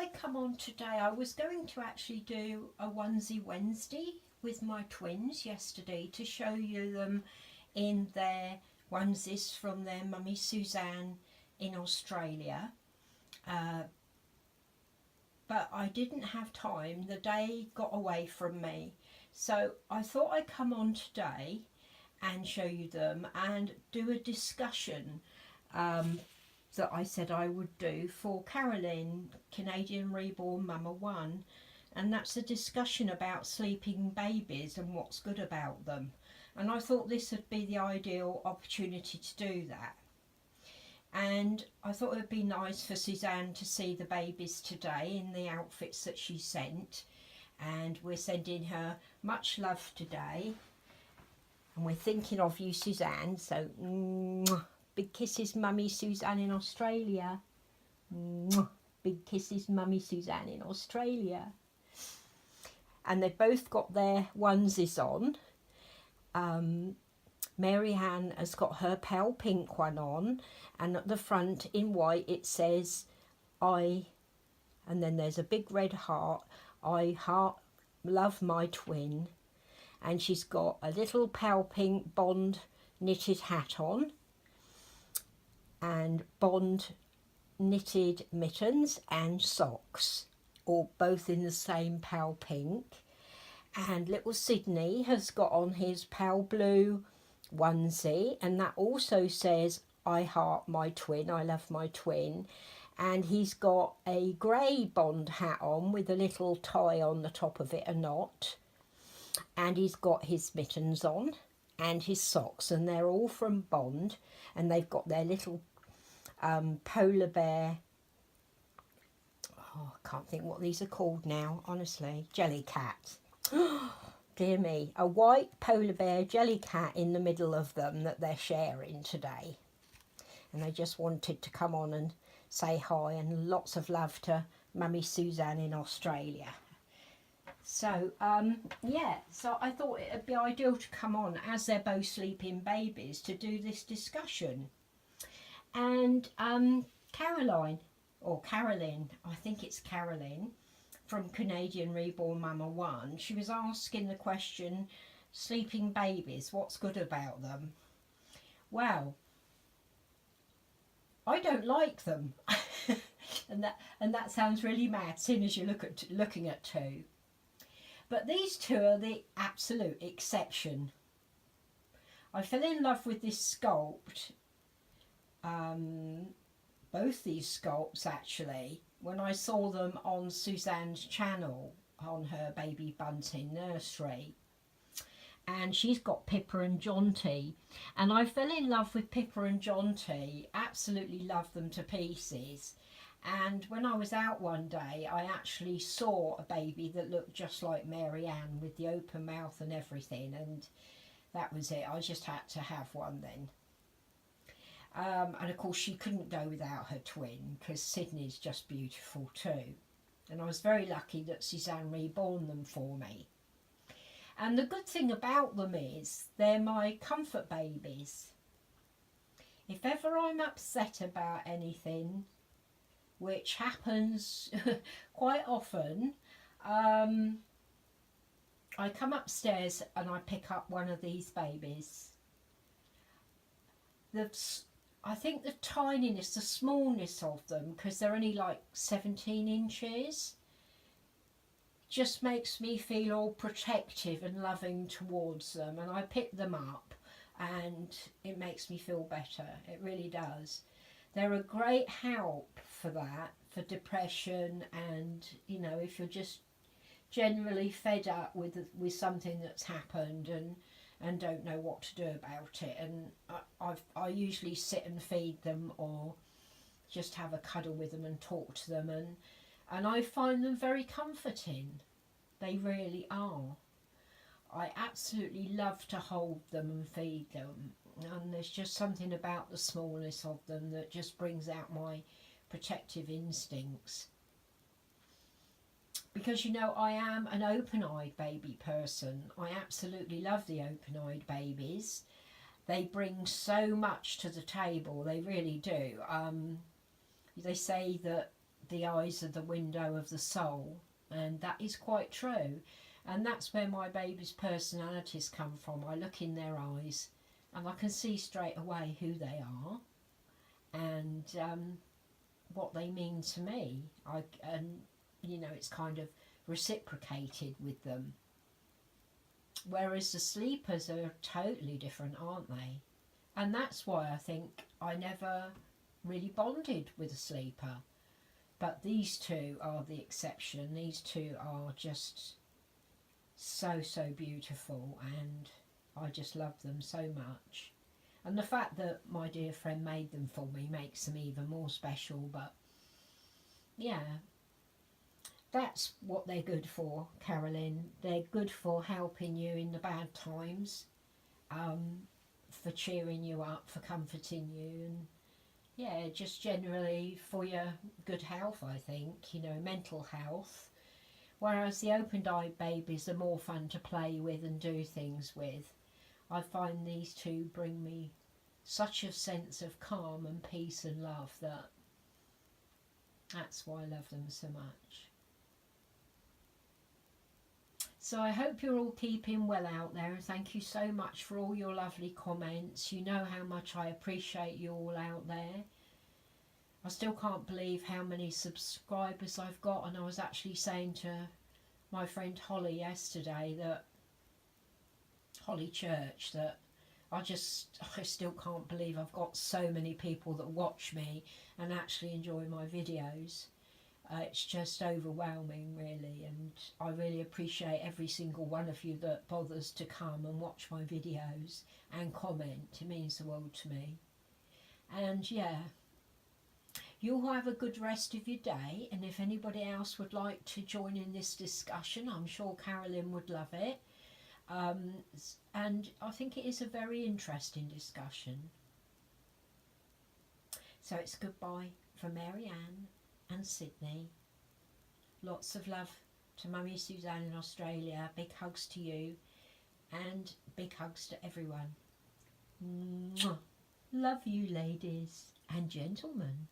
I'd come on today. I was going to actually do a Onesie Wednesday with my twins yesterday to show you them in their onesies from their mummy Suzanne in Australia. But I didn't have time. The day got away from me. So I thought I'd come on today and show you them and do a discussion that I said I would do for Carolyn, Canadian Reborn Mama 1, and that's a discussion about sleeping babies and what's good about them. And I thought this would be the ideal opportunity to do that. And I thought it would be nice for Suzanne to see the babies today in the outfits that she sent. And we're sending her much love today. And we're thinking of you, Suzanne. So, big kisses, Mummy Suzanne in Australia. Big kisses, Mummy Suzanne in Australia. And they've both got their onesies on. Mary Ann has got her pale pink one on, and at the front in white it says I, and then there's a big red heart, I love my twin. And she's got a little pale pink Bond knitted hat on and Bond knitted mittens and socks, all both in the same pale pink. And little Sydney has got on his pale blue onesie, and that also says I heart my twin, I love my twin. And he's got a grey Bond hat on with a little tie on the top of it, a knot. And he's got his mittens on and his socks, and they're all from Bond, and they've got their little polar bear, oh, I can't think what these are called now, honestly, jelly cat. Dear me, a white polar bear jelly cat in the middle of them that they're sharing today. And they just wanted to come on and say hi, and lots of love to Mummy Suzanne in Australia. So, yeah, so I thought it would be ideal to come on as they're both sleeping babies to do this discussion. And Caroline, or Carolyn, I think it's Carolyn, from Canadian Reborn Mama 1, she was asking the question, sleeping babies, what's good about them? Well, I don't like them. and that sounds really mad, seeing as you're looking at two. But these two are the absolute exception. I fell in love with this sculpt, both these sculpts actually, when I saw them on Suzanne's channel on her Baby Bunting nursery. And she's got Pippa and Jonty, and I fell in love with Pippa and Jonty, absolutely love them to pieces. And when I was out one day, I actually saw a baby that looked just like Mary Ann with the open mouth and everything, and that was it. I just had to have one then. And of course she couldn't go without her twin, because Sydney's just beautiful too. And I was very lucky that Suzanne reborn them for me. And the good thing about them is they're my comfort babies. If ever I'm upset about anything, which happens quite often, I come upstairs and I pick up one of these babies. I think the tininess, the smallness of them, because they're only like 17 inches, just makes me feel all protective and loving towards them. And I pick them up and it makes me feel better. It really does. They're a great help for that, for depression, and, you know, if you're just generally fed up with something that's happened and don't know what to do about it. And I usually sit and feed them or just have a cuddle with them and talk to them, and I find them very comforting. They really are. I absolutely love to hold them and feed them, and there's just something about the smallness of them that just brings out my protective instincts. Because, you know, I am an open-eyed baby person. I absolutely love the open-eyed babies. They bring so much to the table, they really do. They say that the eyes are the window of the soul, and that is quite true. And that's where my baby's personalities come from. I look in their eyes and I can see straight away who they are and what they mean to me. And you know, it's kind of reciprocated with them. Whereas the sleepers are totally different, aren't they? And that's why I think I never really bonded with a sleeper. But these two are the exception. These two are just so, so beautiful, and I just love them so much. And the fact that my dear friend made them for me makes them even more special. But yeah, that's what they're good for, Carolyn. They're good for helping you in the bad times, for cheering you up, for comforting you, and yeah, just generally for your good health, I think, you know, mental health. Whereas the open-eyed babies are more fun to play with and do things with. I find these two bring me such a sense of calm and peace and love that's why I love them so much. So I hope you're all keeping well out there, and thank you so much for all your lovely comments. You know how much I appreciate you all out there. I still can't believe how many subscribers I've got, and I was actually saying to my friend Holly yesterday, that Holly Church, that I still can't believe I've got so many people that watch me and actually enjoy my videos. It's just overwhelming, really, and I really appreciate every single one of you that bothers to come and watch my videos and comment. It means the world to me. And yeah, you all have a good rest of your day, and if anybody else would like to join in this discussion, I'm sure Carolyn would love it. And I think it is a very interesting discussion. So it's goodbye from Mary Ann and Sydney. Lots of love to Mummy Suzanne in Australia. Big hugs to you, and big hugs to everyone. Mwah. Love you, ladies and gentlemen.